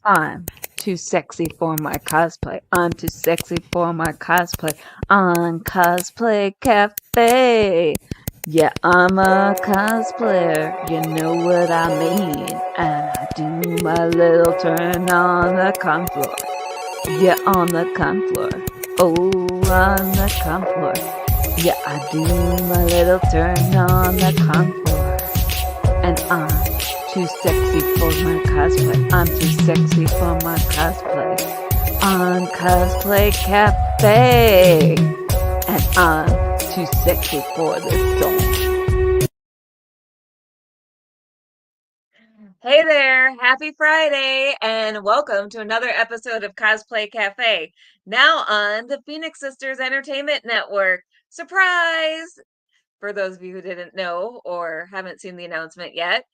I'm too sexy for my cosplay. I'm too sexy for my cosplay. On Cosplay Cafe. Yeah, I'm a cosplayer. You know what I mean. And I do my little turn on the con floor. Yeah, on the con floor. Oh, on the con floor. Yeah, I do my little turn on the con floor. And I'm too sexy for my cosplay. I'm too sexy for my cosplay. On Cosplay Cafe. And I'm too sexy for this song. Hey there, happy Friday, and welcome to another episode of Cosplay Cafe. Now on the Phoenix Sisters Entertainment Network. Surprise! For those of you who didn't know or haven't seen the announcement yet.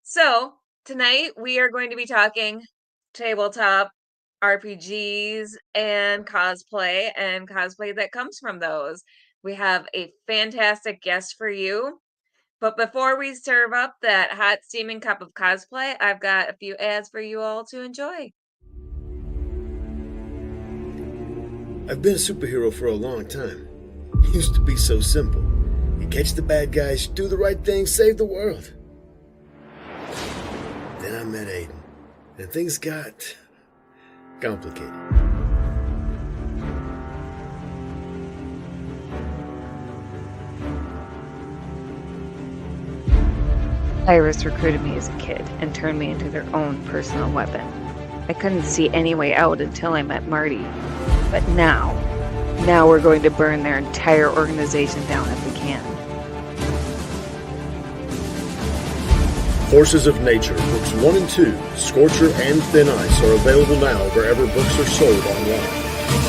So, tonight we are going to be talking tabletop, RPGs, and cosplay that comes from those. We have a fantastic guest for you. But before we serve up that hot steaming cup of cosplay, I've got a few ads for you all to enjoy. I've been a superhero for a long time. It used to be so simple. You catch the bad guys, do the right thing, save the world. Then I met Aiden, and things got complicated. Iris recruited me as a kid and turned me into their own personal weapon. I couldn't see any way out until I met Marty. But now we're going to burn their entire organization down if we can. Forces of Nature, books 1 and 2, Scorcher and Thin Ice are available now wherever books are sold online.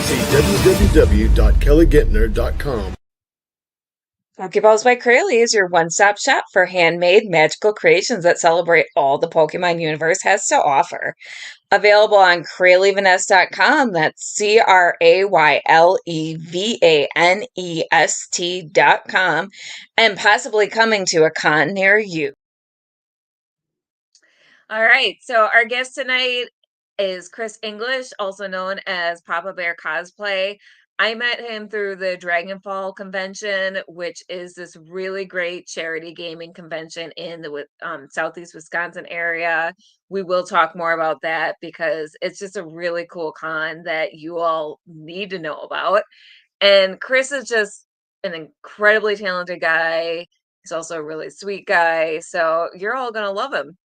See www.kellyguentner.com. Pokeballs by Crayley is your one-stop shop for handmade magical creations that celebrate all the Pokemon universe has to offer. Available on Craylevanest.com, that's CraylevanEst.com, and possibly coming to a con near you. All right, so our guest tonight is Chris English, also known as Papa Bear Cosplay. I met him through the Dragonfall convention, which is this really great charity gaming convention in the Southeast Wisconsin area. We will talk more about that because it's just a really cool con that you all need to know about. And Chris is just an incredibly talented guy. He's also a really sweet guy. So you're all going to love him.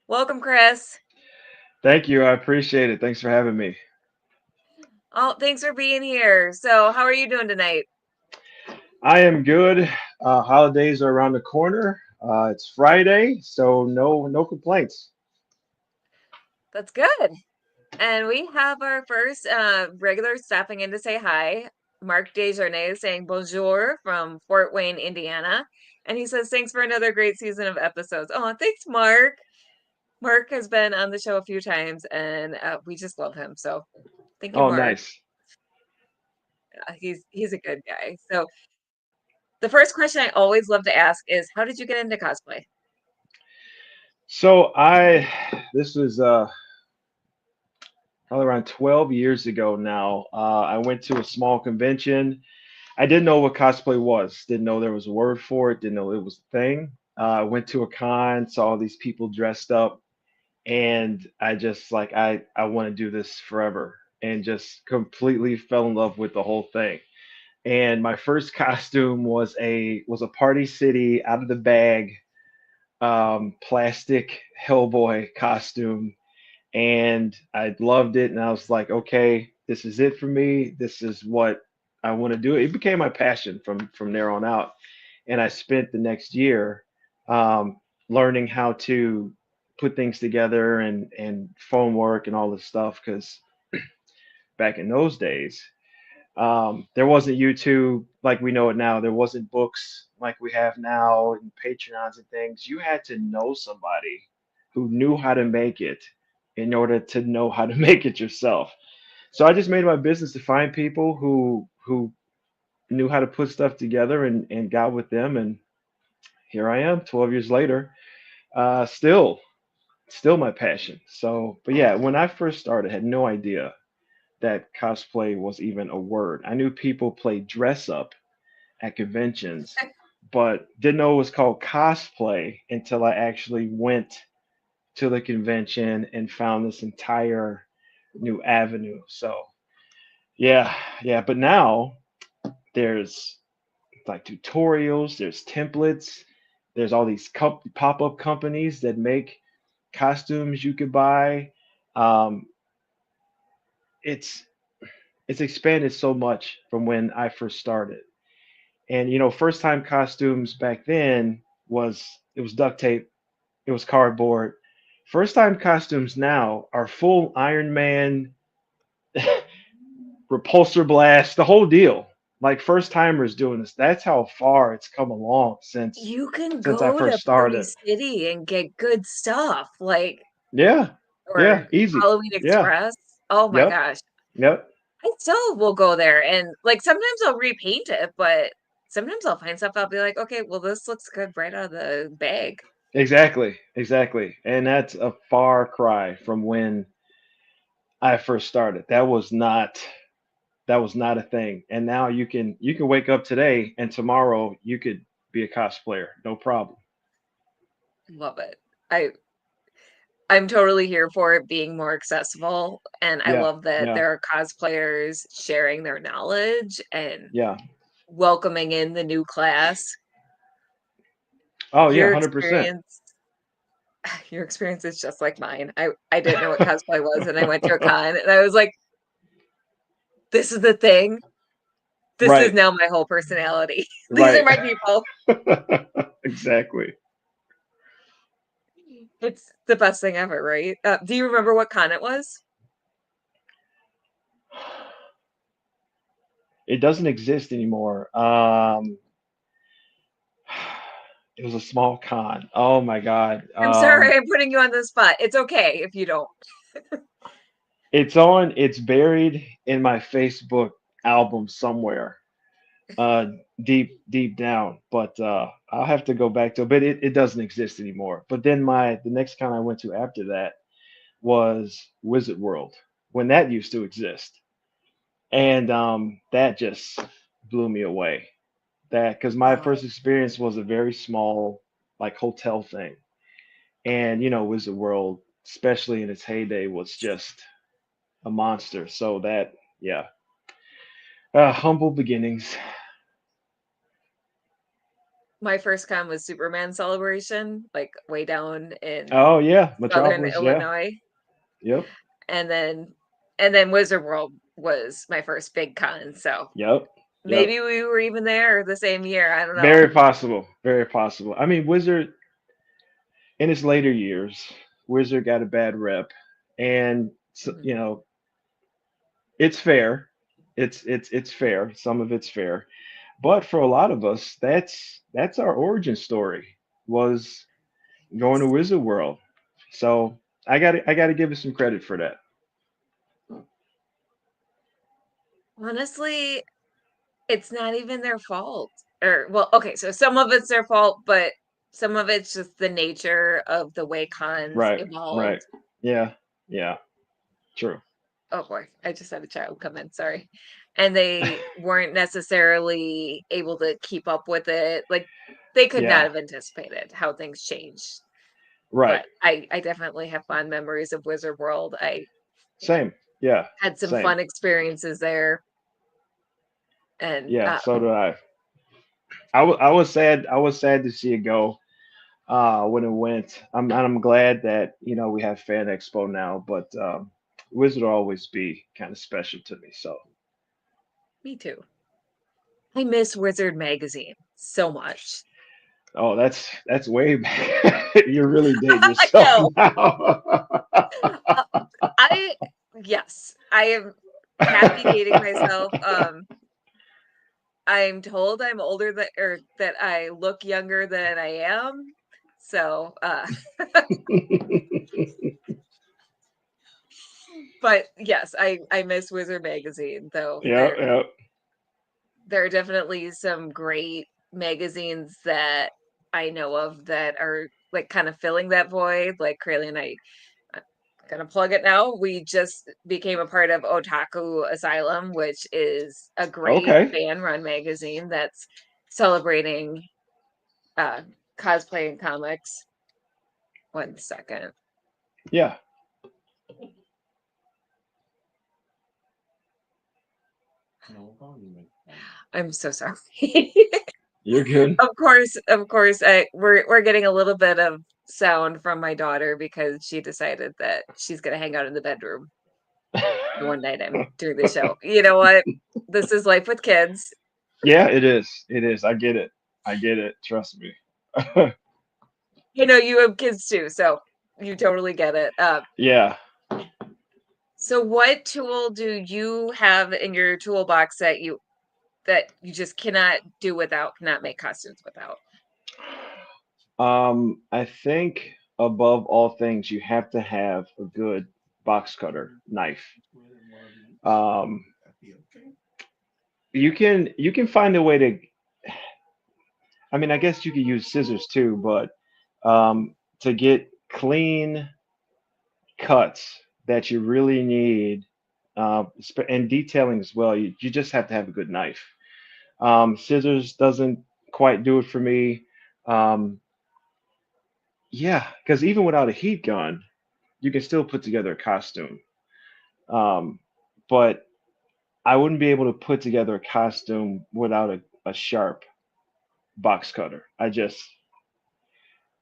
Welcome, Chris. Thank you. I appreciate it. Thanks for having me. Oh, thanks for being here. So, how are you doing tonight? I am good. Holidays are around the corner. It's Friday, so no complaints. That's good. And we have our first regular stopping in to say hi. Mark Desjardins saying bonjour from Fort Wayne, Indiana. And he says, thanks for another great season of episodes. Oh, thanks, Mark. Mark has been on the show a few times and we just love him. So thank you, Oh, Mark. nice. He's a good guy. So the first question I always love to ask is, how did you get into cosplay? So this was probably around 12 years ago now. I went to a small convention. I didn't know what cosplay was. Didn't know there was a word for it. Didn't know it was a thing. I went to a con, saw all these people dressed up, and I just like I want to do this forever, and just completely fell in love with the whole thing. And my first costume was a Party City out of the bag plastic Hellboy costume, and I loved it. And I was like, okay, this is it for me. This is what I want to do. It became my passion from there on out. And I spent the next year learning how to put things together and phone work and all this stuff because back in those days there wasn't YouTube like we know it now. There wasn't books like we have now and Patreons and things. You had to know somebody who knew how to make it in order to know how to make it yourself. So I just made it my business to find people who knew how to put stuff together and got with them. And here I am, 12 years later, still still my passion. So, but yeah, when I first started, I had no idea that cosplay was even a word. I knew people played dress up at conventions, but didn't know it was called cosplay until I actually went to the convention and found this entire new avenue. So, yeah, yeah. But now there's like tutorials, there's templates, there's all these pop-up companies that make costumes you could buy. Um, it's it's expanded so much from when I first started. And first time costumes back then was it was duct tape, it was cardboard. First time costumes now are full Iron Man, repulsor blast, the whole deal. Like first timers doing this. That's how far it's come along since You can since I go to first Party started. City and get good stuff, like, Yeah, yeah, or easy. Halloween Yeah, Express. Oh my yep, gosh. yep, I still will go there and like sometimes I'll repaint it, but sometimes I'll find stuff I'll be like, okay, well this looks good right out of the bag. exactly, exactly. And that's a far cry from when I first started. That was not a thing. And now you can wake up today and tomorrow you could be a cosplayer, no problem. Love it. I I'm totally here for it being more accessible, and I Yeah, love that yeah, there are cosplayers sharing their knowledge and yeah. welcoming in the new class. Oh yeah, Your 100%. experience your experience is just like mine. I didn't know what cosplay was, and I went to a con, and I was like, "This is the thing. This is Right, now my whole personality. These are right. my people." Exactly. It's the best thing ever, right? Do you remember what con it was? It doesn't exist anymore. It was a small con. Oh my God. I'm sorry I'm putting you on the spot. It's okay if you don't. It's buried in my Facebook album somewhere, uh, deep down. But I'll have to go back to it. But it doesn't exist anymore. But then the next con I went to after that was Wizard World when that used to exist, and that just blew me away. That because my Oh, first experience was a very small like hotel thing, and Wizard World, especially in its heyday, was just a monster. So that, yeah, humble beginnings. my first con was Superman Celebration, like way down in Oh yeah, Southern Metropolis. Yeah, Illinois. yep, And then Wizard World was my first big con. So yep, yep. maybe we were even there the same year. I don't know. Very possible. Very possible. I mean, Wizard in its later years, Wizard got a bad rep, and Mhm. it's fair. It's fair. Some of it's fair, but for a lot of us, that's our origin story was going to Yes. Wizard World. So I got to give it some credit for that. Honestly, it's not even their fault. Or well, okay, so some of it's their fault, but some of it's just the nature of the way cons Right, right. evolved. Yeah, yeah. True. Oh boy, I just had a child come in, sorry. And they weren't necessarily able to keep up with it. Like they could not Yeah. have anticipated how things changed. Right. But I definitely have fond memories of Wizard World. I Same. Yeah. had some Same. fun experiences there, and Yeah. So did I. I was sad. I was sad to see it go when it went. I'm glad that we have Fan Expo now, but Wizard will always be kind of special to me. So me too. I miss Wizard magazine so much. oh, that's way back. You're really dating I yourself know. now. Uh, I yes, I am happy dating myself. I'm told I'm older than or that I look younger than I am. So, but yes, I miss Wizard magazine though. Yeah. Yeah. There are definitely some great magazines that I know of that are like kind of filling that void. Like Crayley and I'm gonna plug it now. We just became a part of Otaku Asylum, which is a great Okay. fan-run magazine that's celebrating cosplay and comics. 1 second. Yeah. I'm so sorry. You're good. Of course, we're getting a little bit of sound from my daughter because she decided that she's gonna hang out in the bedroom the one night I'm doing the show. You know what? This is life with kids. Yeah, it is. It is. I get it. I get it. Trust me. You know, you have kids too, so you totally get it. Yeah. So what tool do you have in your toolbox that you just cannot do without, cannot make costumes without? I think above all things, you have to have a good box cutter knife. Um, you can find a way to. I mean, I guess you could use scissors too, but to get clean cuts that you really need, and detailing as well, you just have to have a good knife. Scissors doesn't quite do it for me. Um, yeah, because even without a heat gun, you can still put together a costume. Um, but I wouldn't be able to put together a costume without a sharp box cutter.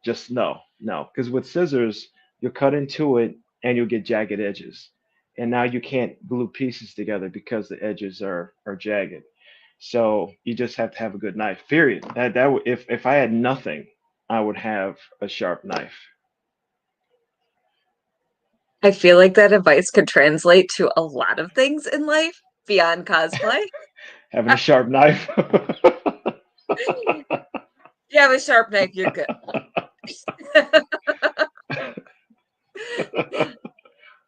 Just no. Because with scissors, you'll cut into it and you'll get jagged edges. And now you can't glue pieces together because the edges are jagged. So you just have to have a good knife. Period. If I had nothing, I would have a sharp knife. I feel like that advice could translate to a lot of things in life beyond cosplay. Having a sharp knife. You have a sharp knife, you're good.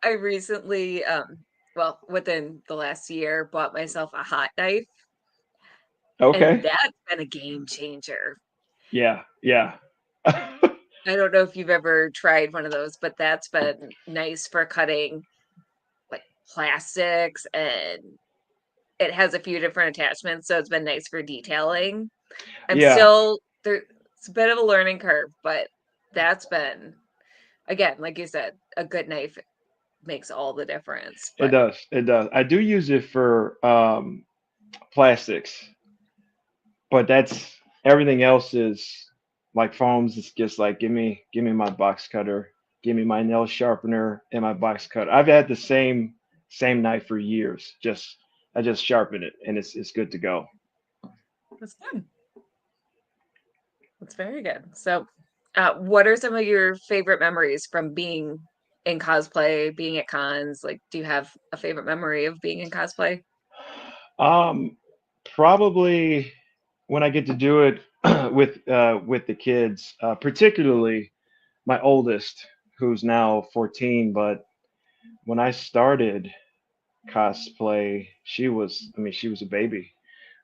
I recently, well, within the last year, bought myself a hot knife, and Okay. that's been a game changer. Yeah. Yeah. I don't know if you've ever tried one of those, but that's been nice for cutting like plastics, and it has a few different attachments, so it's been nice for detailing. I'm Yeah. still there, it's a bit of a learning curve, but that's been, again, like you said, a good knife makes all the difference. It But does. It does. I do use it for plastics, but that's everything else is like foams. It's just like give me my box cutter, give me my nail sharpener and my box cutter. I've had the same knife for years. I just sharpen it and it's good to go. that's good. That's very good. So, what are some of your favorite memories from being in cosplay, being at cons? Like, do you have a favorite memory of being in cosplay? Um, Probably when I get to do it with the kids, particularly my oldest, who's now 14. But when I started cosplay, she was a baby.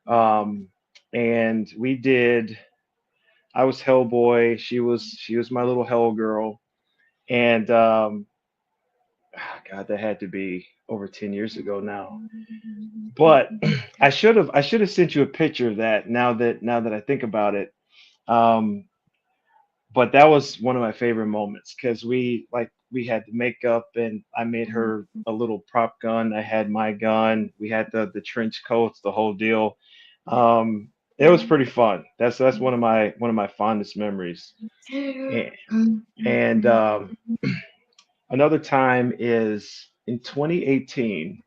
Um, and we did. I was Hellboy. She was my little Hell girl. And God, that had to be over 10 years ago now. But I should have sent you a picture of that now that I think about it. Um, but that was one of my favorite moments because we had the makeup and I made her a little prop gun. I had my gun. We had the trench coats, the whole deal. It was pretty fun. That's one of my fondest memories. And, and another time is in 2018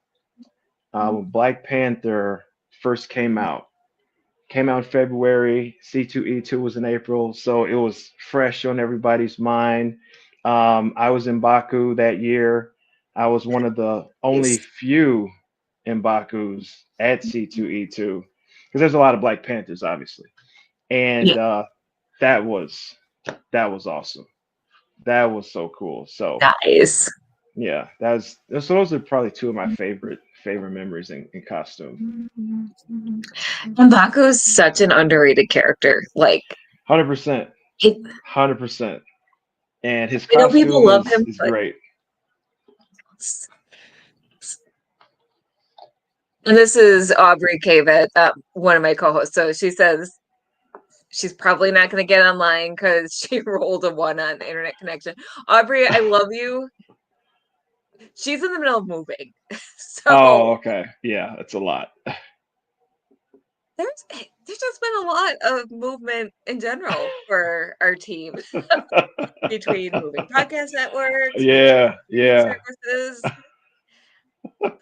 when Black Panther first came out. Came out in February. C2E2 was in April, so it was fresh on everybody's mind. I was in Baku that year. I was one of the only Nice. few in Baku's at C2E2 because there's a lot of Black Panthers, obviously, and Yeah. that was that was awesome. That was so cool. So Nice. yeah, so those are probably two of my favorite memories in costume. And Baku is such an underrated character. Like 100%, it, 100%. and his I know people costume love is him, is but great. and this is Aubrey Cavitt, one of my co-hosts. So she says she's probably not going to get online because she rolled a 1 on internet connection. Aubrey, I love you. She's in the middle of moving, Oh, so okay. Yeah, it's a lot. there's just been a lot of movement in general for our team between moving podcast networks, between Yeah, streaming yeah, services.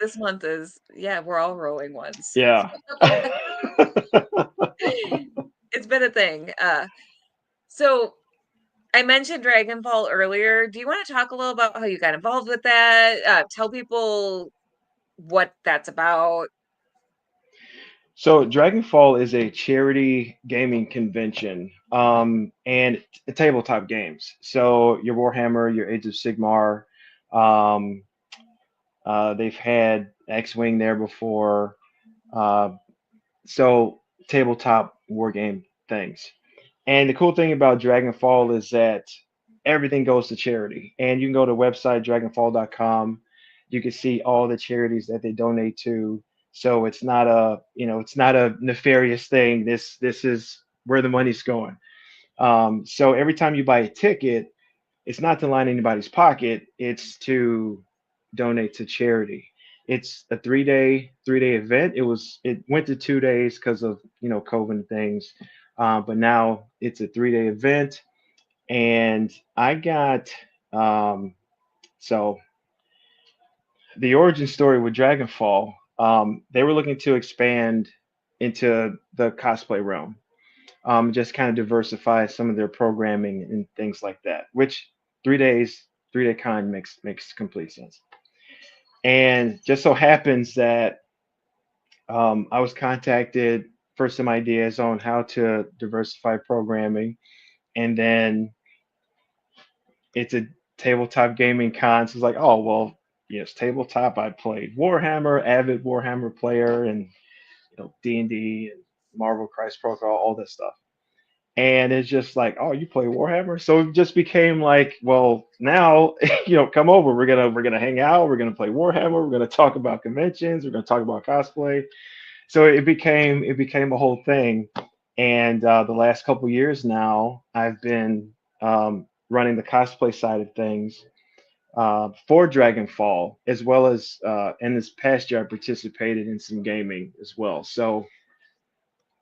This month is, yeah, we're all rolling ones. yeah. It's been a thing. So I mentioned Dragonfall earlier. Do you want to talk a little about how you got involved with that? Tell people what that's about. So Dragonfall is a charity gaming convention, and tabletop games. So your Warhammer, your Age of Sigmar, um, they've had X-Wing there before. Uh, so tabletop war game things. And the cool thing about Dragonfall is that everything goes to charity. And you can go to the website dragonfall.com. You can see all the charities that they donate to. So it's not a, it's not a nefarious thing. This is where the money's going. So every time you buy a ticket, it's not to line anybody's pocket. It's to donate to charity. It's a three day event. It went to 2 days because of COVID and things, but now it's a 3 day event. And I got so the origin story with Dragonfall. They were looking to expand into the cosplay realm, just kind of diversify some of their programming and things like that. Which 3 days, 3 day con makes complete sense. And just so happens that I was contacted for some ideas on how to diversify programming, and then it's a tabletop gaming con. So it's like, oh well, yes, tabletop. I played Warhammer, avid Warhammer player, and D&D and Marvel Crisis Protocol, all this stuff. And it's just like, oh, you play Warhammer, so it just became like, well, now come over. We're gonna hang out. We're gonna play Warhammer. We're gonna talk about conventions. We're gonna talk about cosplay. So it became a whole thing. And the last couple years now, I've been running the cosplay side of things for Dragonfall, as well as in this past year, I participated in some gaming as well. So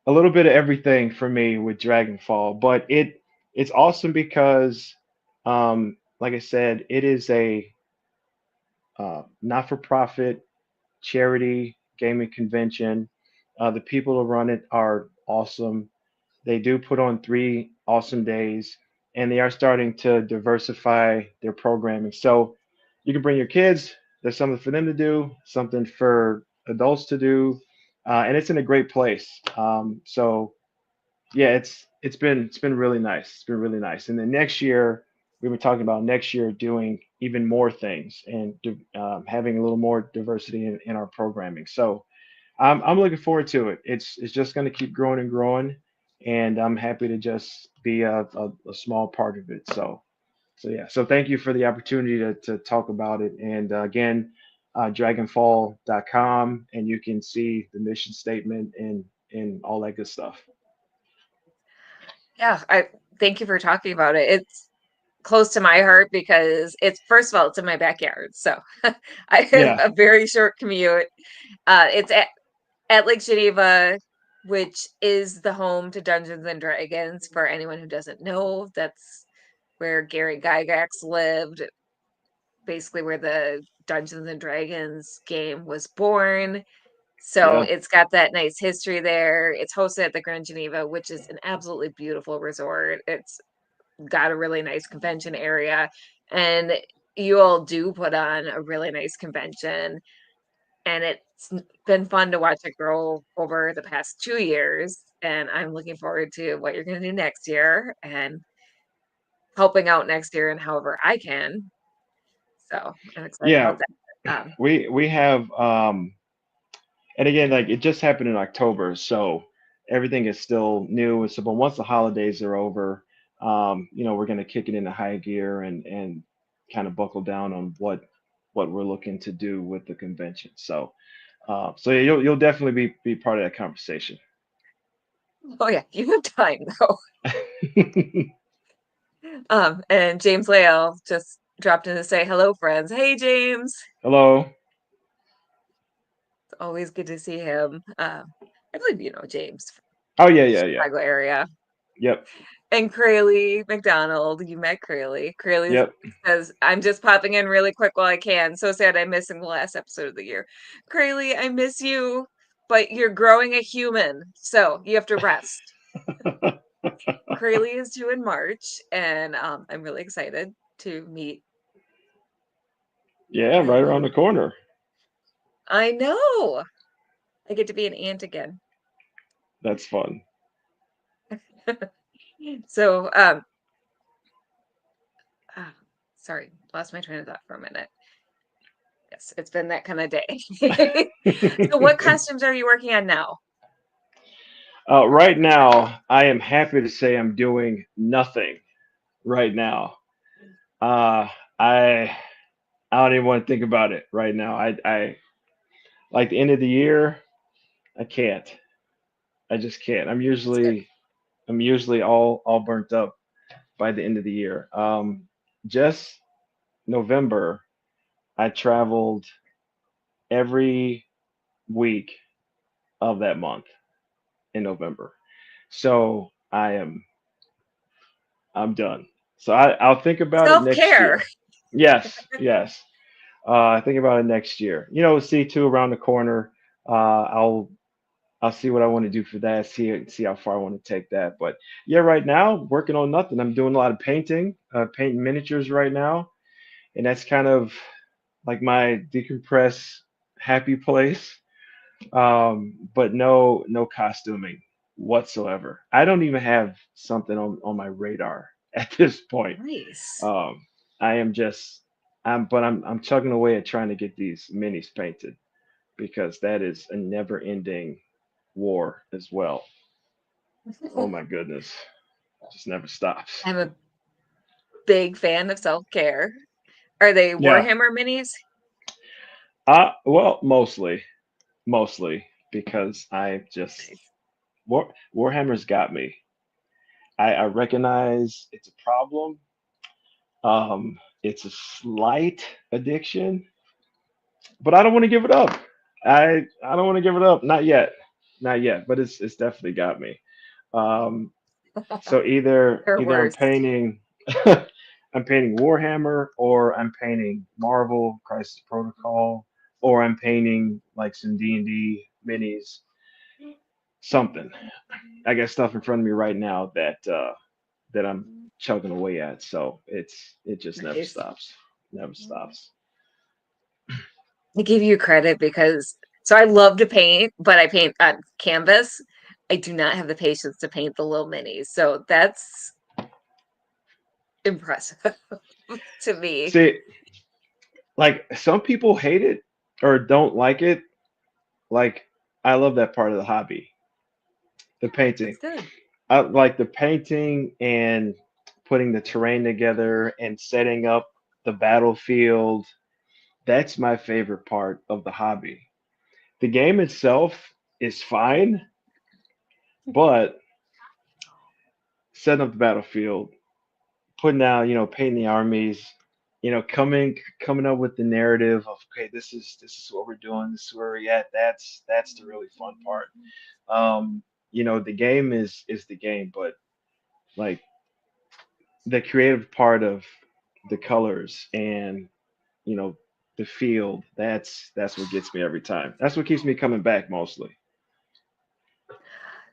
a little bit of everything for me with Dragonfall, but it's awesome because, like I said, it is a not-for-profit charity gaming convention. The people who run it are awesome. They do put on 3 awesome days, and they are starting to diversify their programming. So you can bring your kids. There's something for them to do, something for adults to do, and it's in a great place. So yeah, it's been really nice. It's been really nice. And then next year, we were talking about next year doing even more things and having a little more diversity in our programming. So I'm looking forward to it. It's just going to keep growing and growing, and I'm happy to just be a small part of it. So yeah. So thank you for the opportunity to talk about it. And again, dragonfall.com, and you can see the mission statement and all that good stuff. Yeah, I thank you for talking about it. It's close to my heart because it's, first of all, it's in my backyard. So I have Yeah. a very short commute. It's at Lake Geneva, which is the home to Dungeons and Dragons. For anyone who doesn't know, that's where Gary Gygax lived, basically where the Dungeons and Dragons game was born. So Yeah. it's got that nice history there. It's hosted at the Grand Geneva, which is an absolutely beautiful resort. It's got a really nice convention area, and you all do put on a really nice convention. And it's been fun to watch it grow over the past 2 years. And I'm looking forward to what you're going to do next year and helping out next year in however I can. So I'm excited Yeah. about that. We have and again, like it just happened in October, so everything is still new. So, but once the holidays are over, We're going to kick it into high gear and kind of buckle down on what we're looking to do with the convention. So yeah, you'll definitely be part of that conversation. Oh yeah, you have time though. And James Leal just dropped in to say hello, friends. Hey, James. Hello. It's always good to see him. I believe you know James, Oh yeah. Chicago area. Yep. And Crayley McDonald, you met Crayley. Crayley Yep. says, I'm just popping in really quick while I can. So sad I'm missing the last episode of the year. Crayley, I miss you, but you're growing a human, so you have to rest. Crayley is due in March, and I'm really excited to meet. Yeah, right around the corner. I know. I get to be an aunt again. That's fun. So, sorry, lost my train of thought for a minute. Yes, it's been that kind of day. So what costumes are you working on now? Right now, I am happy to say I'm doing nothing right now. Uh, I I don't even want to think about it right now. I like the end of the year. I can't. I just can't. It's good. I'm usually all burnt up by the end of the year. Just November, I traveled every week of that month in November. So I'm done. So I'll think about it next Self-care. year. Yes. I think about it next year. C2 around the corner. I'll see what I want to do for that. See how far I want to take that. But yeah, right now working on nothing. I'm doing a lot of painting, painting miniatures right now, and that's kind of like my decompress happy place. But no costuming whatsoever. I don't even have something on my radar at this point. Nice. Um, I am just I'm chugging away at trying to get these minis painted because that is a never ending war as well. Oh my goodness. It just never stops. I'm a big fan of self-care. Are they Yeah. Warhammer minis? Well, mostly because I just Nice. Warhammer's got me. I recognize it's a problem. It's a slight addiction, but I don't want to give it up. I don't want to give it up. Not yet. But it's definitely got me. Um, so Or either I'm worse. painting I'm painting Warhammer, or I'm painting Marvel Crisis Protocol, or I'm painting like some D&D minis. Something. I got stuff in front of me right now that I'm chugging away at. So it just never Nice. stops. Never stops. I give you credit because I love to paint, but I paint on canvas. I do not have the patience to paint the little minis. So that's impressive to me. See, like some people hate it or don't like it. Like I love that part of the hobby, the painting. That's good. I like the painting and putting the terrain together and setting up the battlefield. That's my favorite part of the hobby. The game itself is fine, but setting up the battlefield, putting out, painting the armies, coming up with the narrative of, okay, this is what we're doing, this is where we're at. That's the really fun part. The game is the game, but like the creative part of the colors and you know the field, that's what gets me every time. That's what keeps me coming back mostly.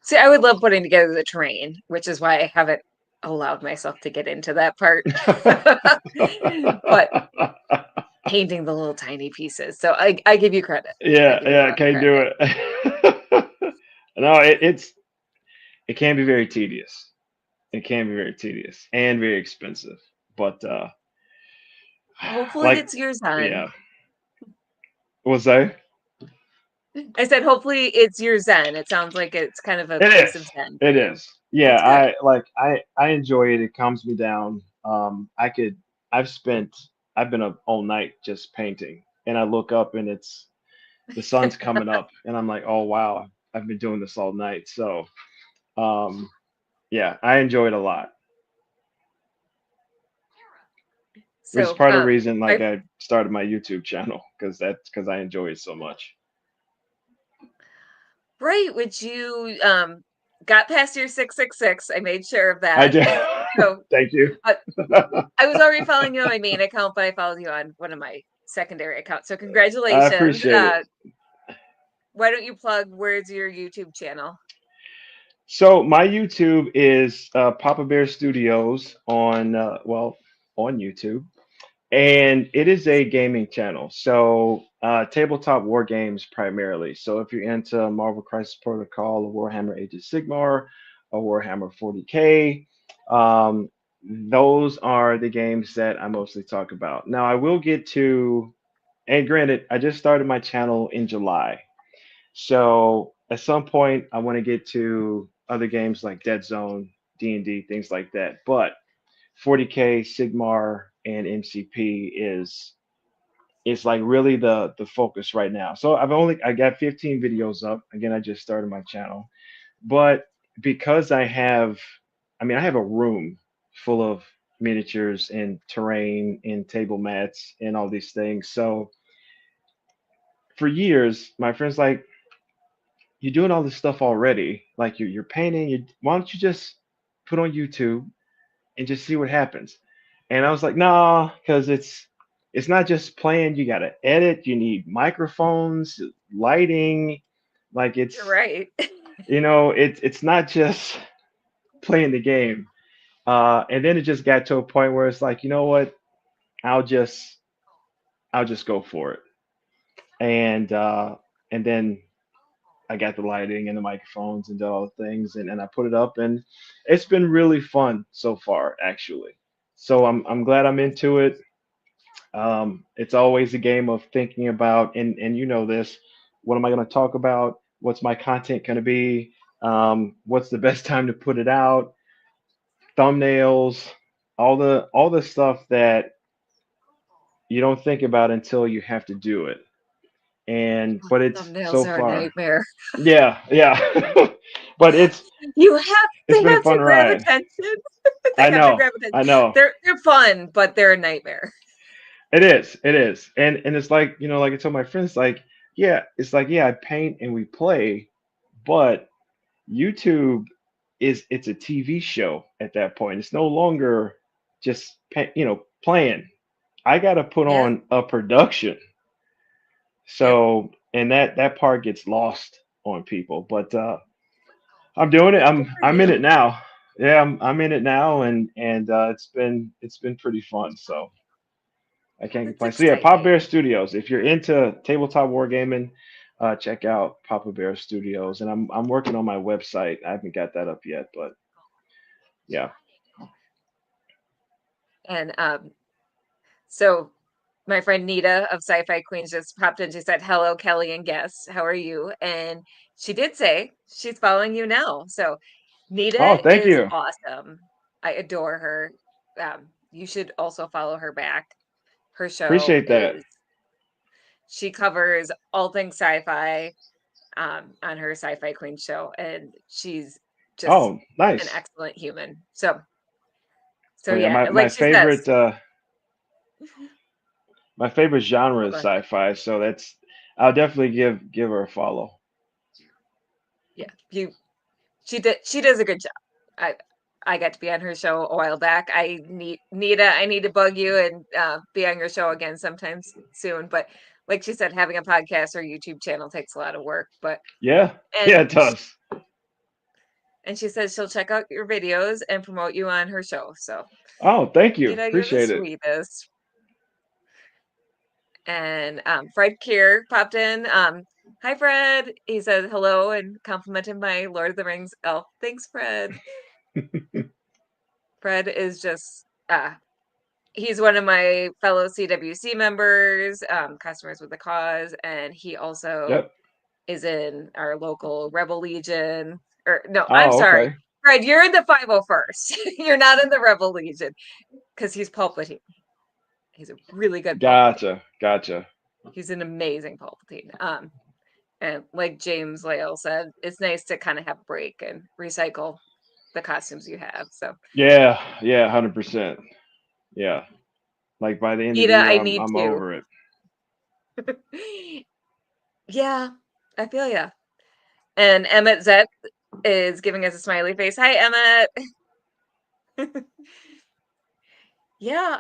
See, I would love putting together the terrain, which is why I haven't allowed myself to get into that part. But painting the little tiny pieces. So I give you credit. I give you a Yeah, lot of can't do credit. it. No, it can be very tedious. It can be very tedious and very expensive. But Hopefully like, it's your Zen. yeah, what was that? I said hopefully it's your Zen. It sounds like it's kind of a It place is. of Zen for It you. is. Yeah, That's good. I enjoy it. It calms me down. I've spent I've been up all night just painting, and I look up and it's the sun's coming up, and I'm like, oh wow, I've been doing this all night. So um, yeah, I enjoy it a lot, which is So, part of the reason my like I started my YouTube channel because I enjoy it so much. right, which you got past your 666. I made sure of I that. do. So, Thank you. but I was already following you on my main account, but I followed you on one of my secondary accounts. So, I congratulations. appreciate it. Why don't you plug where's your YouTube channel? So my YouTube is Papa Bear Studios on on YouTube, and it is a gaming channel. So tabletop war games primarily. So if you're into Marvel Crisis Protocol, or Warhammer Age of Sigmar, or Warhammer 40K, those are the games that I mostly talk about. Now I will get to, and granted, I just started my channel in July. So at some point, I want to get to other games like Dead Zone, D&D, things like that. But 40K, Sigmar, and MCP is like really the focus right now. So I got 15 videos up. Again, I just started my channel, but because I have a room full of miniatures and terrain and table mats and all these things. So for years, my friends like, you're doing all this stuff already. Like you're painting. Why don't you just put on YouTube and just see what happens? And I was like, nah, because it's not just playing. You got to edit. You need microphones, lighting. Like You're it's right. it's not just playing the game. And then it just got to a point where it's like, you know what? I'll just I'll just go for it. And then I got the lighting and the microphones and did all the things, and I put it up, and it's been really fun so far actually. So I'm glad I'm into it. It's always a game of thinking about, and you know this, what am I going to talk about? What's my content going to be? What's the best time to put it out? Thumbnails, all the stuff that you don't think about until you have to do it. And but it's so Thumbnails are a far, nightmare. yeah. But You have it's they been a have to fun grab ride. attention. They I have to know, grab attention. I know. They're fun, but they're a nightmare. It is, and it's like like I told my friends, like it's like I paint and we play, but YouTube it's a TV show at that point. It's no longer just playing. I got to put Yeah. on a production, Yep. so and that part gets lost on people. But I'm doing it. Well, good for I'm in you. it now. Yeah, I'm in it now, and it's been pretty fun. So I can't That's complain. So yeah, Papa Bear exciting. Studios. If you're into tabletop wargaming, check out Papa Bear Studios. And I'm working on my website. I haven't got that up yet, but yeah. And so my friend Nita of Sci-Fi Queens just popped in. She said, "Hello, Kelly and guests. How are you?" And she did say she's following you now. So Oh, Nita thank is you. awesome. I adore her. You should also follow her back. Her show Appreciate that. is she covers all things sci-fi on her Sci-Fi Queen show, and she's just Oh, an nice. excellent human. So Oh yeah, yeah, my like she says, my favorite genre oh, is go ahead. sci-fi. So that's I'll definitely give her a follow. Yeah, she does a good job. I I got to be on her show a while back. I need Nita, I need to bug you and be on your show again sometime soon. But like she said, having a podcast or YouTube channel takes a lot of work. But Yeah, yeah, and it does. and she says she'll check out your videos and promote you on her show. So Oh, thank you. Nita, you're the Appreciate it. sweetest. And Fred Kier popped in. Hi, Fred. He said hello and complimented my Lord of the Rings elf. Thanks, Fred. Fred is just he's one of my fellow CWC members, customers with the cause, and he also Yep. is in our local Rebel Legion. Or no, I'm Oh, sorry. okay. Right, you're in the 501st. You're not in the Rebel Legion because he's Palpatine. He's a really good Palpatine. Gotcha. He's an amazing Palpatine. And like James Lale said, it's nice to kind of have a break and recycle the costumes you have. So, Yeah, 100%. Yeah. Like by the end of the Ida, year, I I'm need I'm to. over it. Yeah, I feel ya. And Emmett Zett is giving us a smiley face. Hi, Emmett. Yeah,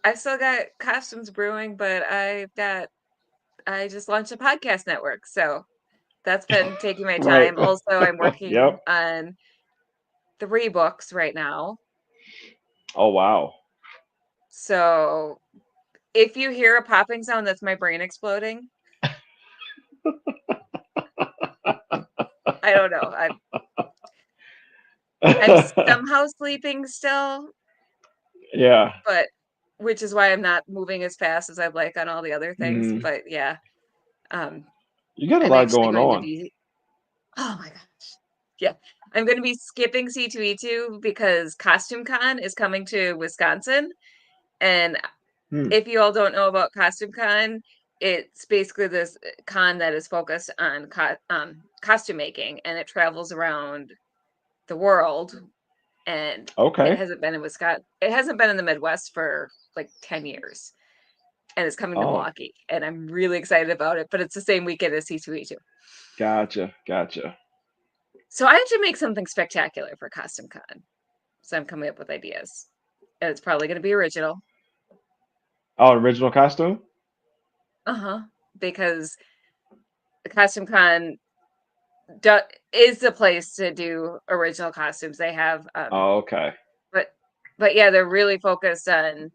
I've still got costumes brewing, but I just launched a podcast network, so that's been taking my Right. time. Also, I'm working Yep. on 3 books right now. Oh wow. So if you hear a popping sound, that's my brain exploding. I don't know. I'm somehow sleeping still, Yeah. but which is why I'm not moving as fast as I'd like on all the other things. Mhm. But yeah, um, You got a I'm lot actually going going to on. be. Oh my gosh. Yeah. I'm going to be skipping C2E2 because Costume Con is coming to Wisconsin. And Hmm. if you all don't know about Costume Con, it's basically this con that is focused on costume making, and it travels around the world. And it Okay. hasn't been in Wisconsin. It hasn't been in the Midwest for like 10 years. And it's coming to Oh, Milwaukee. And I'm really excited about it. But it's the same weekend as C2E2. gotcha. So I have to make something spectacular for Costume Con. So I'm coming up with ideas. And it's probably going to be original. Oh, original costume? Uh-huh. Because the Costume Con do- is the place to do original costumes. They have Oh, okay. but but yeah, they're really focused on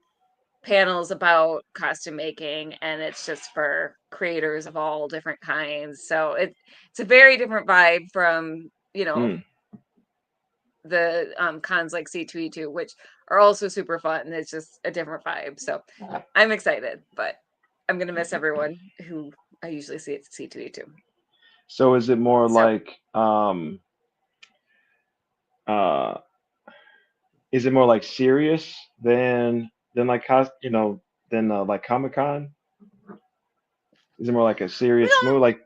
panels about costume making, and it's just for creators of all different kinds. So it's a very different vibe from, Hmm. the cons like C2E2, which are also super fun. And it's just a different vibe. So I'm excited, but I'm gonna miss everyone who I usually see at C2E2. So is it more So like uh is it more like serious than like than like Comic Con? Is it more like a serious no, more like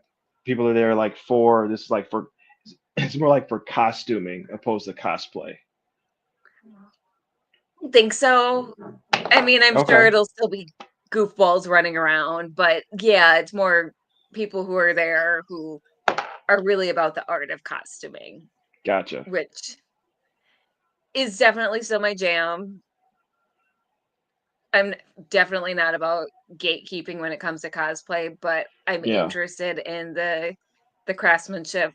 people are there like for this is like for it's more like for costuming opposed to cosplay. I don't think so. I mean, I'm sure Okay. it'll still be goofballs running around, but yeah, it's more people who are there who are really about the art of costuming, Gotcha. which is definitely still my jam. I'm definitely not about gatekeeping when it comes to cosplay, but I'm Yeah. interested in the craftsmanship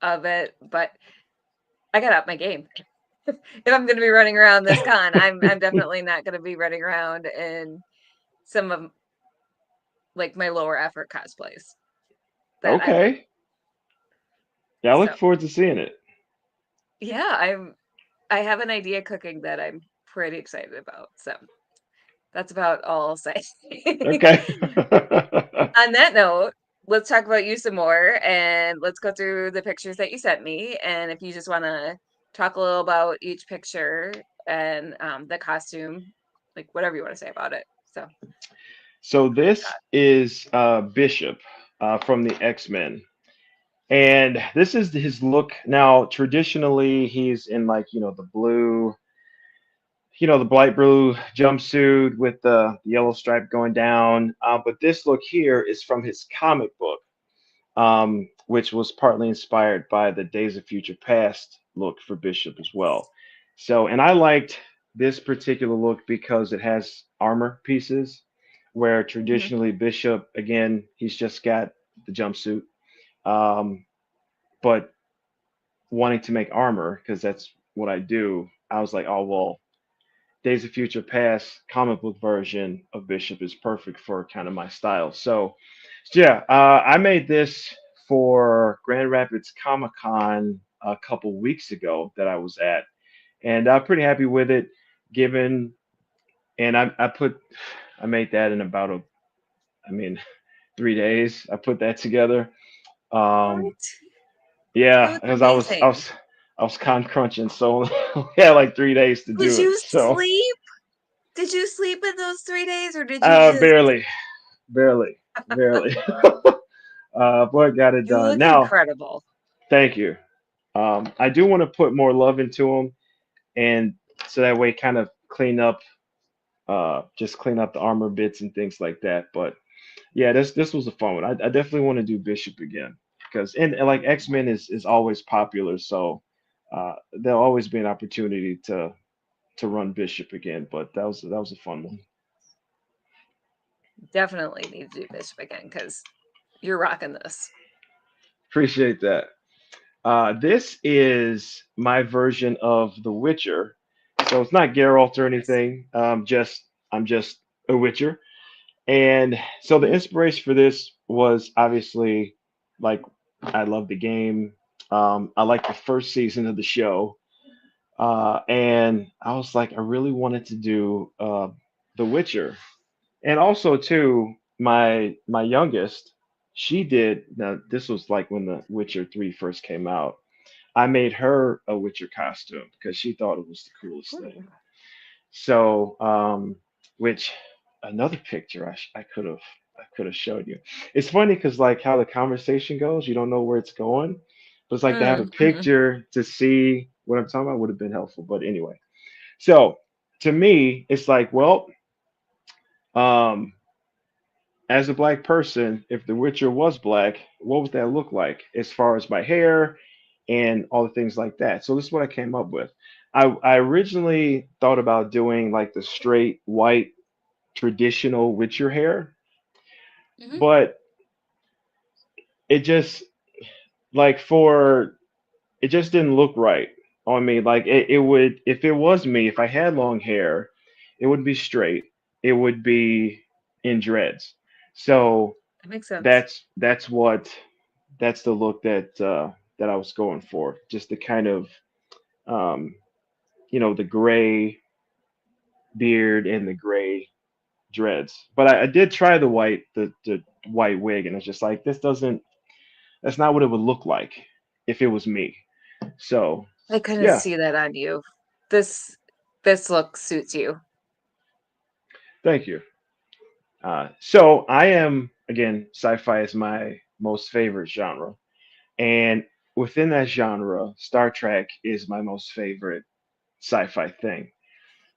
of it. But I got up my game. If I'm going to be running around this con, I'm definitely not going to be running around in some of like my lower effort cosplays that I like. Okay. Yeah, I look So forward to seeing it. yeah, I have an idea cooking that I'm pretty excited about. So that's about all I'll say. Okay. On that note, let's talk about you some more and let's go through the pictures that you sent me. And if you just want to talk a little about each picture and the costume, like whatever you want to say about it. So, So this is Bishop from the X-Men. And this is his look. Now, traditionally, he's in like, the blue, the bright blue jumpsuit with the yellow stripe going down. But this look here is from his comic book, which was partly inspired by the Days of Future Past look for Bishop as well. So, and I liked this particular look because it has armor pieces, where mhm. traditionally Bishop, again, he's just got the jumpsuit. Um, but wanting to make armor because that's what I do, I was like, oh well, Days of Future Past comic book version of Bishop is perfect for kind of my style. So yeah, I made this for Grand Rapids Comic Con a couple weeks ago that I was at, and I'm pretty happy with it. Given and I made that in about I mean 3 days. I put that together. Um, What? That yeah, was because I was I amazing. was I was con crunching, so we had like 3 days to Did do it. you So sleep? Did you sleep in those 3 days, or did you just? barely, barely, barely. But got it You done. look Now, incredible. thank you. I do want to put more love into them, and so that way, kind of just clean up the armor bits and things like that. But yeah, this was a fun one. I definitely want to do Bishop again because and like X-Men is always popular, so there'll always be an opportunity to run Bishop again. But that was a fun one. Definitely need to do Bishop again because you're rocking this. Appreciate that. This is my version of The Witcher, so it's not Geralt or Yes. anything. Just I'm just a Witcher, and so the Mhm. inspiration for this was obviously like I love the game. I like the first season of the show, and I was like, I really wanted to do The Witcher, and also too, my youngest, she did. Now this was like when The Witcher 3 first came out. I made her a Witcher costume because she thought it was the coolest thing. Ooh. So, which another picture I could have showed you. It's funny because like how the conversation goes, you don't know where it's going, but it's like to have a Mhm. picture to see what I'm talking about would have been helpful. But anyway, so to me, it's like, well, um, as a black person, if The Witcher was black, what would that look like as far as my hair and all the things like that? So this is what I came up with. I originally thought about doing like the straight white traditional Witcher hair, Mhm. but it just like for it just didn't look right on me. Like it would if it was me, if I had long hair, it would be straight. It would be in dreads. So That makes sense. that's the look that I was going for. Just the kind of um, the gray beard and the gray dreads. But I did try the white wig, and it's just like this doesn't. That's not what it would look like if it was me. So I couldn't yeah, see that on you. This this look suits you. thank you. So I am again, sci-fi is my most favorite genre, and within that genre, Star Trek is my most favorite sci-fi thing.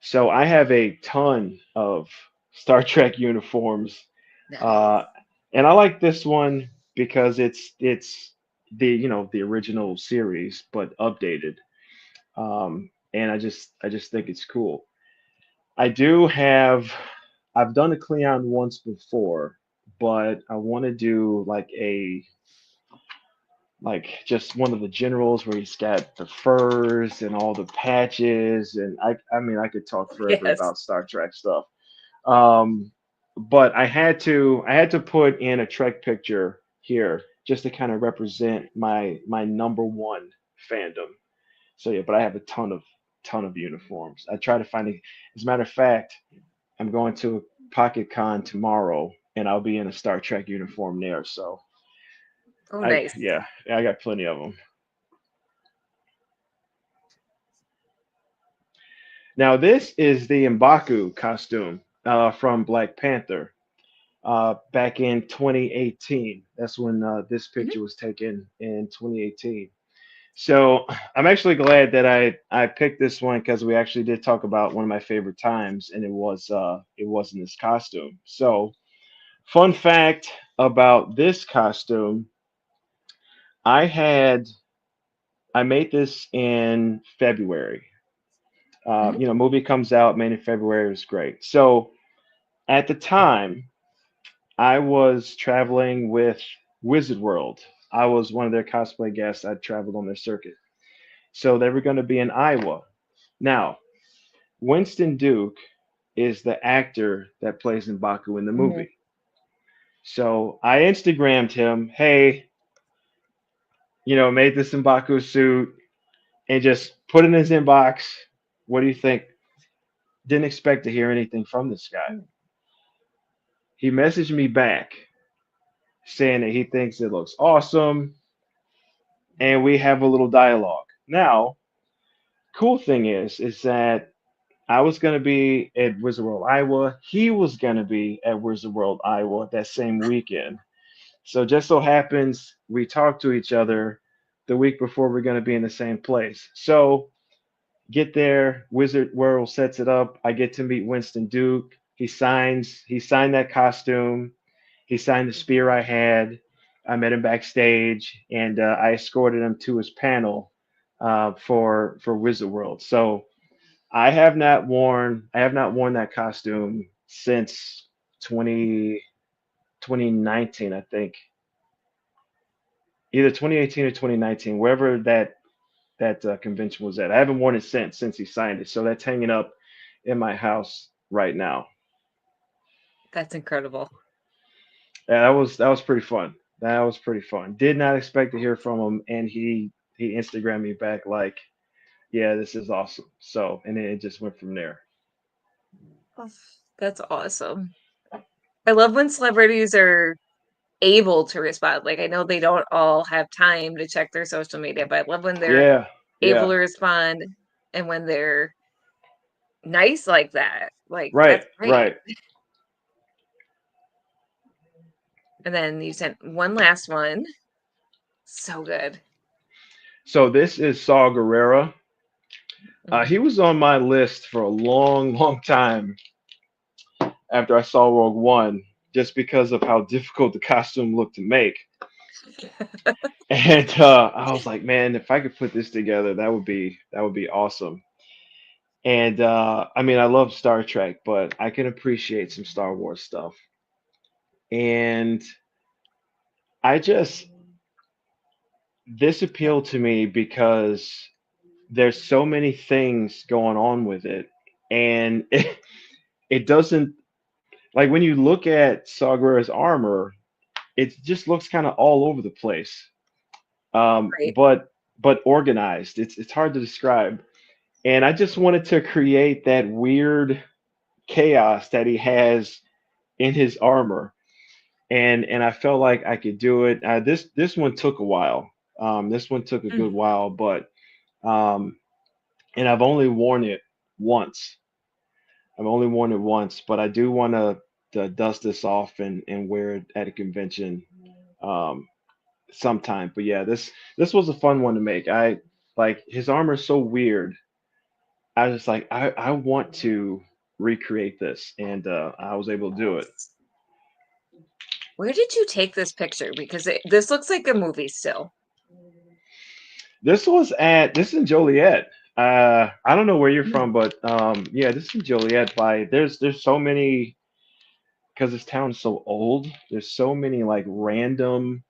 So I have a ton of Star Trek uniforms, Nice. uh, and I like this one because it's the original series but updated, and I just think it's cool. I do have I've done a Cleon once before, but I want to do like just one of the generals where he's got the furs and all the patches, and I mean I could talk forever Yes. about Star Trek stuff. Um, but I had to put in a Trek picture here just to kind of represent my number one fandom. So yeah, but I have a ton of uniforms. I try to find it. As a matter of fact, I'm going to Pocket Con tomorrow, and I'll be in a Star Trek uniform there. So Oh, I nice. yeah, I got plenty of them. Now this is the M'Baku costume from Black Panther. Back in 2018. That's when this Mhm. picture was taken in 2018. So I'm actually glad that I picked this one because we actually did talk about one of my favorite times, and it was in this costume. So fun fact about this costume, I had I made this in February. Mhm. Movie comes out May and February. It was great. So at the time, I was traveling with Wizard World. I was one of their cosplay guests. I traveled on their circuit. So they were going to be in Iowa. Now, Winston Duke is the actor that plays M'Baku in the Mhm. movie. So I Instagrammed him, hey, made this M'Baku suit and just put it in his inbox. What do you think? Didn't expect to hear anything from this guy. Mm. He messaged me back saying that he thinks it looks awesome and we have a little dialogue. Now, cool thing is that I was gonna be at Wizard World, Iowa. He was gonna be at Wizard World, Iowa that same weekend. So just so happens we talked to each other the week before we're gonna be in the same place. So get there, Wizard World sets it up. I get to meet Winston Duke. He signed that costume. He signed the spear I had. I met him backstage, and I escorted him to his panel for Wizard World. So I have not worn that costume since 20 2019, I think, either 2018 or 2019, wherever that convention was at. I haven't worn it since he signed it, so that's hanging up in my house right now. That's incredible. Yeah, that was pretty fun. That was pretty fun. Did not expect to hear from him, and he Instagrammed me back like, "Yeah, this is awesome." So, and then it just went from there. Oh, that's awesome. I love when celebrities are able to respond. Like I know they don't all have time to check their social media, but I love when they're Yeah, able yeah, to respond and when they're nice like that. Like right, that's great. right. And then you sent one last one. So good. So this is Saw Gerrera. Mhm. He was on my list for a long, long time after I saw Rogue One, just because of how difficult the costume looked to make. And I was like, man, if I could put this together, that would be awesome. And I mean, I love Star Trek, but I can appreciate some Star Wars stuff. And I just this appealed to me because there's so many things going on with it, and it doesn't like when you look at Saw Gerrera's armor, it just looks kind of all over the place. um, Right. but but organized. It's hard to describe. And I just wanted to create that weird chaos that he has in his armor, and I felt like I could do it. This one took a while. This one took a Mm. good while, but um, and I've only worn it once. I've only worn it once, but I do want to dust this off and wear it at a convention um, sometime. But yeah, this was a fun one to make. I like his armor is so weird. I was just like, I want to recreate this, and I was able to do it. Where did you take this picture? Because this looks like a movie still. This is in Joliet. I don't know where you're from, but yeah, this is in Joliet. By there's so many because this town's so old. There's so many like random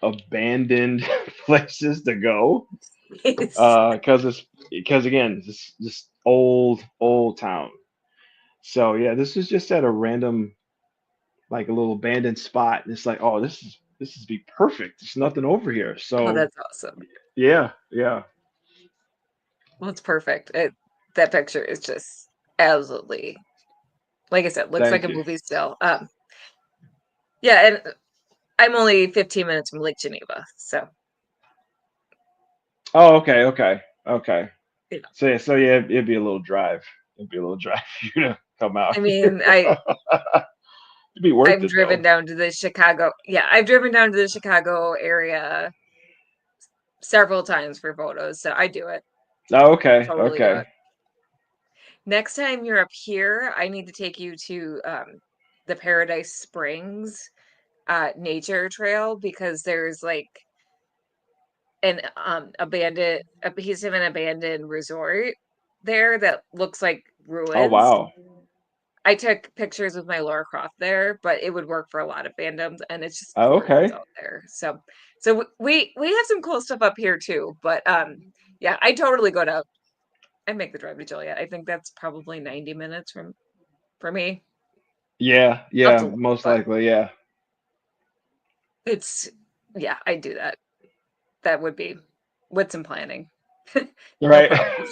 abandoned places to go. Yes. Because again, this old town. So yeah, this is just at a random like a little abandoned spot, and it's like, oh, this is be perfect. There's nothing over here. Oh, So that's awesome. yeah, yeah. Well, it's perfect. That picture is just absolutely, like I said, looks like Thank a you. movie still. Yeah, and I'm only 15 minutes from Lake Geneva, so Oh, okay, okay, okay. yeah. So yeah, it'd be a little drive. It'd be a little drive for you to come out. I mean, It'd be worth I've it driven though. down to the Chicago. Yeah, I've driven down to the Chicago area several times for photos, so I do it. Oh, okay, Totally do okay. it. Next time you're up here, I need to take you to the Paradise Springs nature trail because there's like an abandoned a piece of an abandoned resort there that looks like Oh ruins. wow. I took pictures with my Laura Croft there, but it would work for a lot of fandoms, and it's just Oh, gorgeous okay. out there. So we have some cool stuff up here too. But yeah, I make the drive to Joliet. I think that's probably 90 minutes from for me. Yeah, That's yeah, a lot, most but likely, yeah. it's yeah, I do that. That would be with some planning. No Right. problem.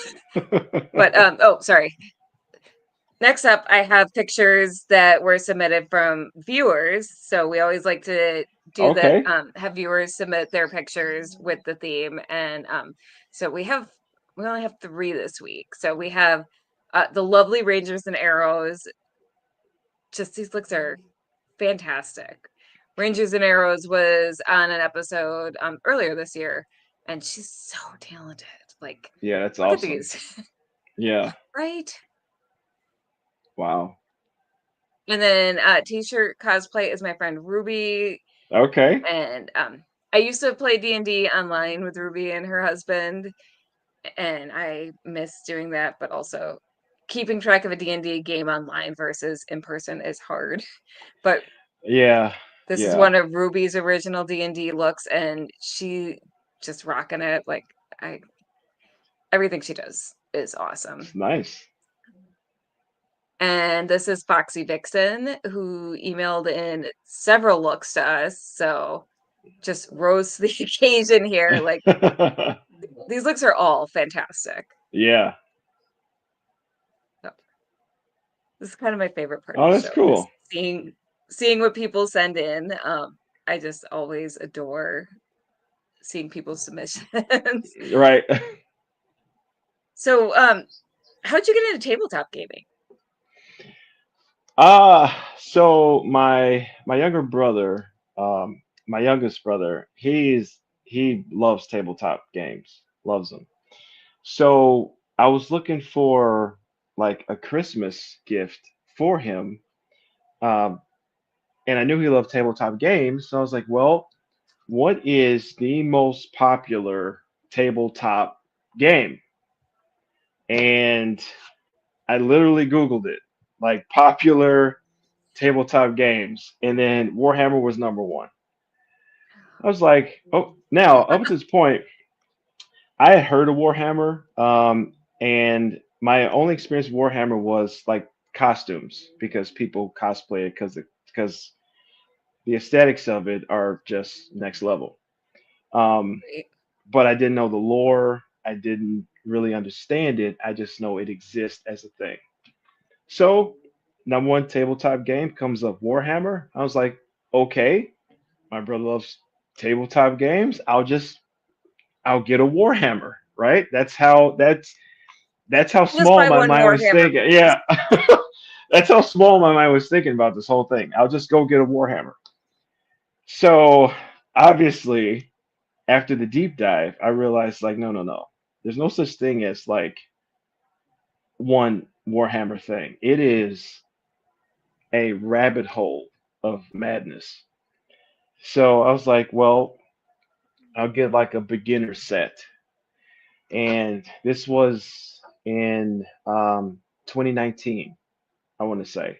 But oh, sorry. Next up, I have pictures that were submitted from viewers. So we always like to do that, Okay. have viewers submit their pictures with the theme. And so we only have 3 this week. So we have the lovely Rangers and Arrows. Just these looks are fantastic. Rangers and Arrows was on an episode earlier this year, and she's so talented. Like, Yeah, that's look at awesome. these. Yeah. Right? Wow. And then t-shirt cosplay is my friend Ruby. Okay. And I used to play D&D online with Ruby and her husband, and I miss doing that, but also keeping track of a D&D game online versus in person is hard. But Yeah. this is Yeah. one of Ruby's original D&D looks, and she just rocking it. Like, I everything she does is awesome. It's nice. And this is Foxy Vixen, who emailed in several looks to us. So just rose to the occasion here. Like, these looks are all fantastic. Yeah. So, this is kind of my favorite part of Oh, the that's show, is cool. seeing what people send in. I just always adore seeing people's submissions. Right. So, how'd you get into tabletop gaming? So my younger brother, my youngest brother, he loves tabletop games, loves them. So I was looking for like a Christmas gift for him, um, and I knew he loved tabletop games. So I was like, well, what is the most popular tabletop game? And I literally Googled it, like popular tabletop games, and then Warhammer was number one. I was like, oh, now up to this point, I had heard of Warhammer, and my only experience with Warhammer was like costumes because people cosplay it because the aesthetics of it are just next level. Um, Right. but I didn't know the lore. I didn't really understand it. I just know it exists as a thing. So, number one tabletop game comes up Warhammer. I was like, okay, my brother loves tabletop games. I'll get a Warhammer, right? That's how Let's small buy my one mind more was hammer, thinking. please. Yeah. That's how small my mind was thinking about this whole thing. I'll just go get a Warhammer. So obviously, after the deep dive, I realized like, no, no, no. There's no such thing as like one Warhammer thing. It is a rabbit hole of madness. So I was like, well, I'll get like a beginner set. And this was in 2019, I want to say.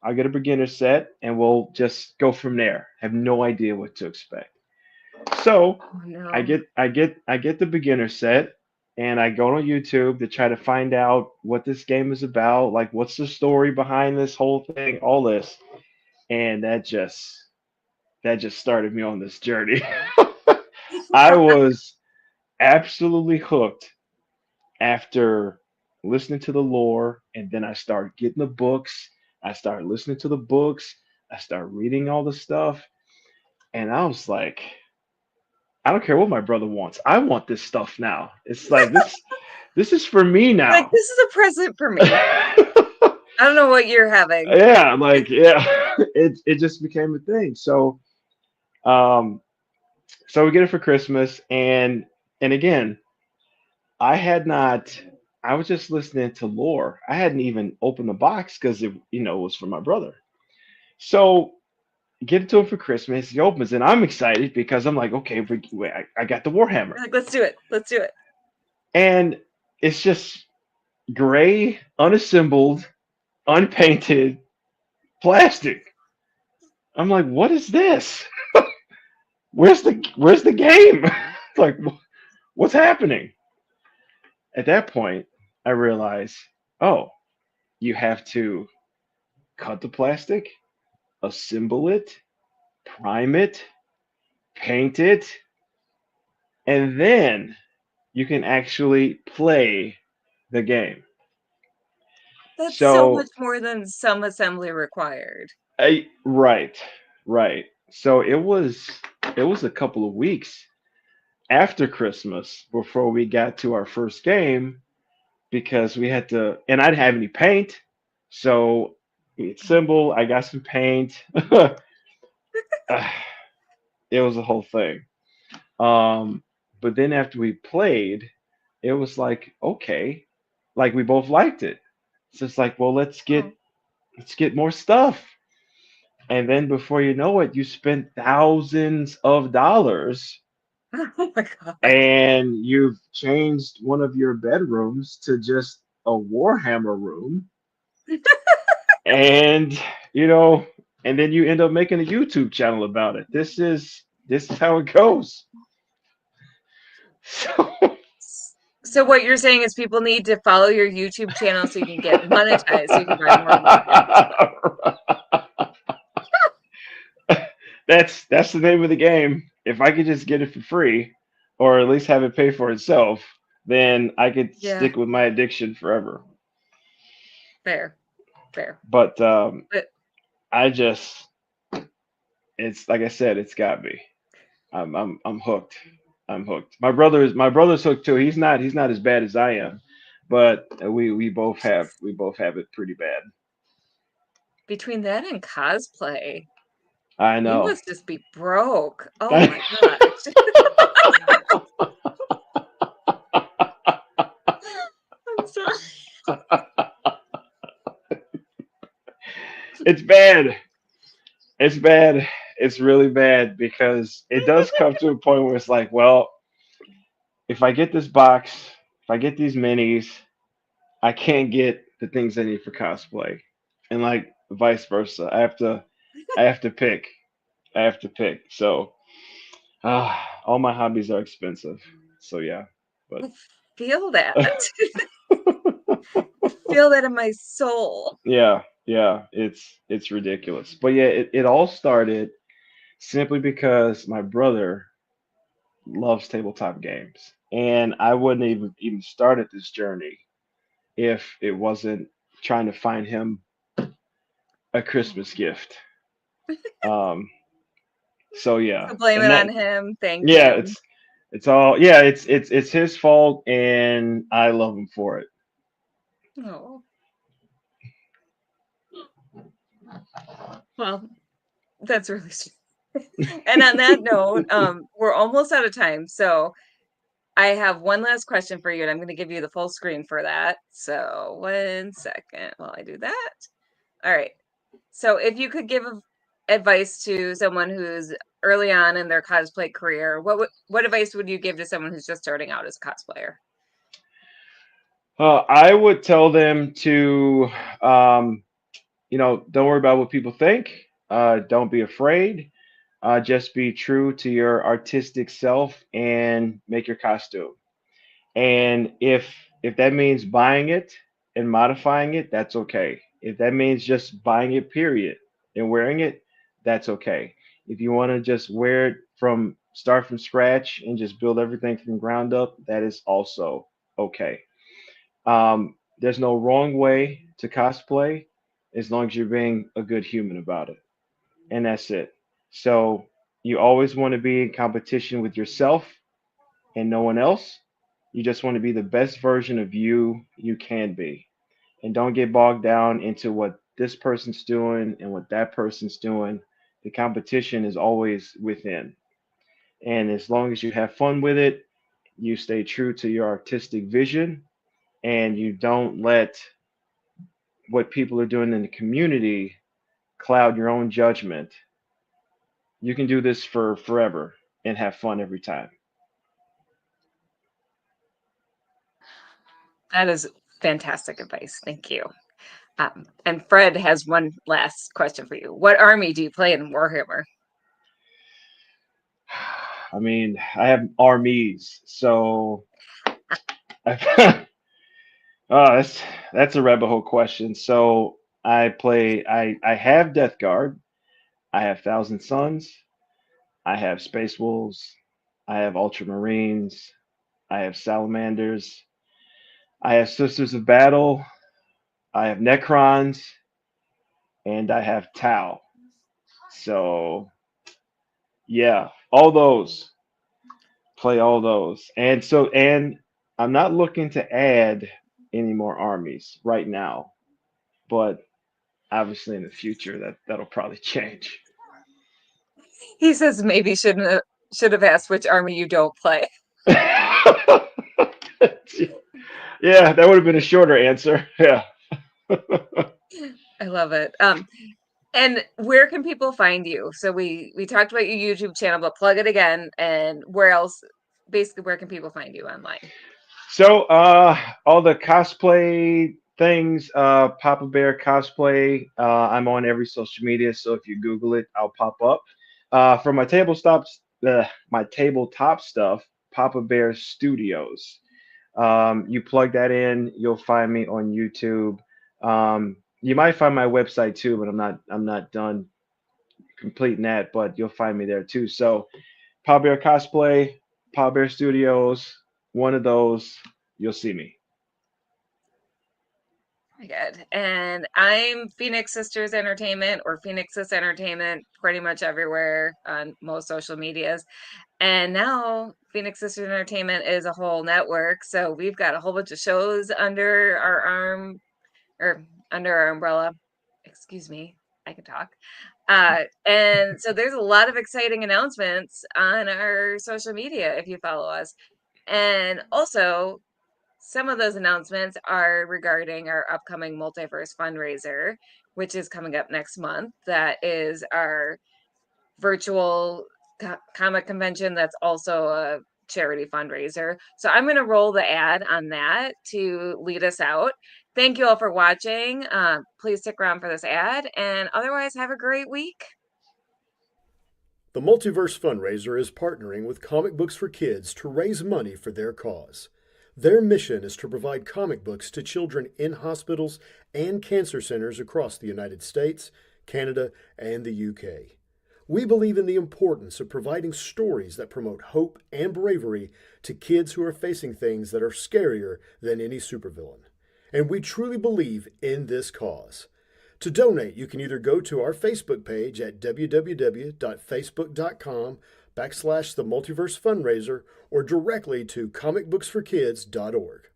I'll get a beginner set and we'll just go from there. Have no idea what to expect. So Oh I no. get I get I get the beginner set and I go on YouTube to try to find out what this game is about, like what's the story behind this whole thing, all this. And that just started me on this journey. I was absolutely hooked after listening to the lore, and then I started getting the books. I started listening to the books. I started reading all the stuff, and I was like, I don't care what my brother wants. I want this stuff now. It's like this is for me Like, now. this is a present for me. I don't know what you're having. Yeah, like yeah, it just became a thing. Um so we get it for Christmas, and again, I had not. I was just listening to lore. I hadn't even opened the box because it was for my brother. So get it to him for Christmas. He opens it. I'm excited because I'm like, okay, wait, I got the Warhammer, You're like, let's do it. Let's do it. and it's just gray, unassembled, unpainted plastic. I'm like, what is this? Where's the game? Like, what's happening? At that point, I realize, oh, you have to cut the plastic, assemble it, prime it, paint it, and then you can actually play the game. That's so much So, more than some assembly required. right, right. So it was a couple of weeks after Christmas before we got to our first game because we had to, and I didn't have any paint, so it's simple. I got some paint. It was a whole thing. Um, but then after we played, it was like okay, like we both liked it. So it's like, well, Oh. let's get more stuff. And then before you know it, you spent thousands of dollars Oh my God. and you've changed one of your bedrooms to just a Warhammer room. And, you know, and then you end up making a YouTube channel about it. This is how it goes. So So what you're saying is people need to follow your YouTube channel so you can get monetized, so you can buy more Warhammer stuff. that's the name of the game. If I could just get it for free, or at least have it pay for itself, then I could Yeah, stick with my addiction forever. fair, fair. But But I just, it's like I said, it's got me. I'm hooked. I'm hooked. My brother's hooked too. He's not as bad as I am, but we both have it pretty bad. between that and cosplay, I you know. must just be broke. Oh my gosh. I'm sorry. It's bad. It's bad. It's really bad because it does come to a point where it's like, well, if I get this box, if I get these minis, I can't get the things I need for cosplay, and like vice versa. I have to pick. I have to pick. So, all my hobbies are expensive. So yeah, but I feel that. I feel that in my soul. yeah, yeah, it's ridiculous. But yeah, it all started simply because my brother loves tabletop games, and I wouldn't even started this journey if it wasn't trying to find him a Christmas gift. Um, so yeah, So blame and it that on him. Thank yeah, you. it's all yeah, it's his fault, and I love him for it. Oh, well, that's really sweet. And on that note, we're almost out of time. So I have one last question for you, and I'm going to give you the full screen for that. So 1 second while I do that. All right. So if you could give advice to someone who's early on in their cosplay career, what advice would you give to someone who's just starting out as a cosplayer? I would tell them to, um, don't worry about what people think. Don't be afraid. Just be true to your artistic self and make your costume. And if that means buying it and modifying it, that's okay. If that means just buying it, period, and wearing it, that's okay. If you want to just wear it from start from scratch and just build everything from ground up, that is also okay. There's no wrong way to cosplay as long as you're being a good human about it, and that's it. So you always want to be in competition with yourself and no one else. You just want to be the best version of you can be. And don't get bogged down into what this person's doing and what that person's doing. The competition is always within. And as long as you have fun with it, you stay true to your artistic vision and you don't let what people are doing in the community cloud your own judgment. You can do this for forever and have fun every time. That is fantastic advice. Thank you. And Fred has one last question for you. What army do you play in Warhammer? I mean, I have armies, so I, oh, that's a rabbit hole question. So I have Death Guard, I have Thousand Suns, I have Space Wolves, I have Ultramarines, I have Salamanders, I have Sisters of Battle, I have Necrons, and I have Tau. So Yeah, all those. Play all those. And I'm not looking to add any more armies right now, but obviously in the future that'll probably change. He says maybe should have asked which army you don't play. Yeah, that would have been a shorter answer. Yeah. I love it. And where can people find you? So we talked about your YouTube channel, but plug it again. And where else? Basically, where can people find you online? So all the cosplay things, Papa Bear Cosplay, I'm on every social media, so if you Google it, I'll pop up. For my tabletop stuff, Papa Bear Studios. You plug that in, you'll find me on YouTube. You might find my website too, but I'm not done completing that, but you'll find me there too. So Papa Bear Cosplay, Papa Bear Studios, one of those, you'll see me. Good. And I'm Phoenix Sisters Entertainment or Phoenix Sis Entertainment pretty much everywhere on most social medias. And now Phoenix Sisters Entertainment is a whole network. So we've got a whole bunch of shows under our arm or under our umbrella. Excuse me, I can talk. And so there's a lot of exciting announcements on our social media if you follow us. And also, some of those announcements are regarding our upcoming multiverse fundraiser, which is coming up next month. That is our virtual comic convention that's also a charity fundraiser. So I'm going to roll the ad on that to lead us out. Thank you all for watching. Please stick around for this ad, and otherwise, have a great week. The Multiverse Fundraiser is partnering with Comic Books for Kids to raise money for their cause. Their mission is to provide comic books to children in hospitals and cancer centers across the United States, Canada, and the UK. We believe in the importance of providing stories that promote hope and bravery to kids who are facing things that are scarier than any supervillain. And we truly believe in this cause. To donate, you can either go to our Facebook page at www.facebook.com/the Multiverse Fundraiser or directly to comicbooksforkids.org.